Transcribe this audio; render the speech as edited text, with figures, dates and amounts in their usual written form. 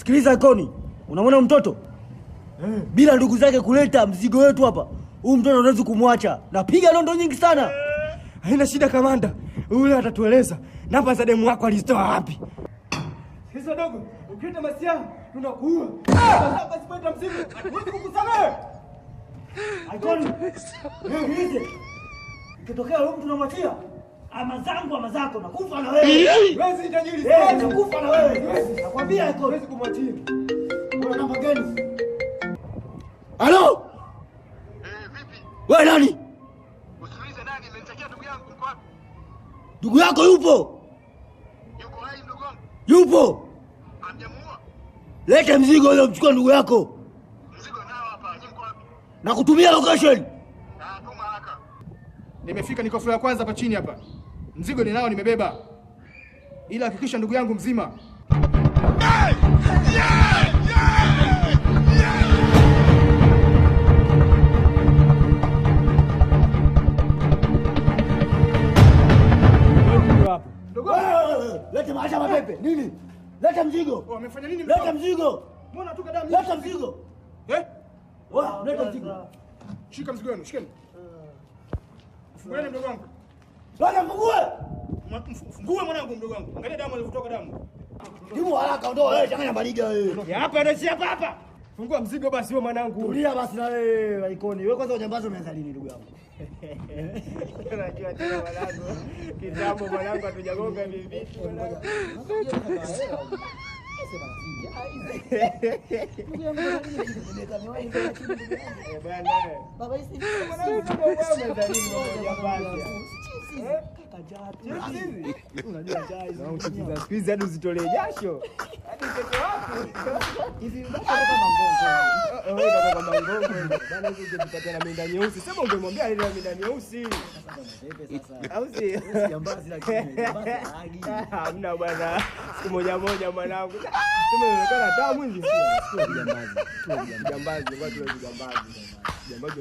Sikiliza Koni, unamwona mtoto? Bila ndugu zake kuleta mzigo wetu hapa, huyu mtoto unaweza kumwacha. Napiga nondo nyingi sana. Haina shida kamanda. Ule atatueleza. Namba za demu wako alizitoa wapi? Hizo dogo, ukileta masia tunakuua. Sasa sipata mzigo. Huwezi kukusamehe. Koni. Hizi. Ikitokea huyu mtu unamwachia, ama zangu ama zako nakufa na wewe. Wewe si tajiri sana. Nakufa na wewe. Nakwambia Koni. Huwezi kumwachia. Una namba gani? Halo? Vipi? Wewe nani? Usikilize nani, nimemtakia ndugu yangu mko wapi? Ndugu yako yupo? Yuko hai ndugu wangu? Yupo. Hamjamuua? Leta mzigo ule mchukua ndugu yako. Mzigo nao hapa, nyinyi mko wapi? Na kutumia location. Tuma haraka. Nimefika, niko floor ya kwanza hapa chini hapa. Mzigo ninao nimebeba. Ila hakikisha ndugu yangu mzima. Leta maisha mapepe. Nini? Leta mzigo. Wamefanya nini? Leta mzigo. Mbona tuka damu? Leta mzigo. Leta mzigo. Shika mzigo wenu, shikeni. Fungueni mdogo wangu. Bwana fungue. Fungue mwanangu mdogo wangu. Angalia damu ilivyotoka damu. Timu haraka ondoa wewe, changanya baliga wewe. Ya hapa ndio hapa hapa. Fungua mzigo basi wewe mwanangu. Tulia basi na wewe Iconi. Wewe kwanza ujambazi umeanza lini ndugu yangu? Unajua tena mwanangu. Kitambo mwanangu hatujagonga hivi vitu mwanangu. Baba hizi unajua chai unauchukiza siku hizi hadi uzitolee jasho hadi utoke wapi hivi kama ngongo wewe kama ngongo bana hizo ungepata na minda nyeusi sema ungemwambia ile minda nyeusi au si jambazi lakini jambazi agi hamna bwana siku moja moja mwanangu sema unaonekana tamu hivi sio jambazi watu wa jambazi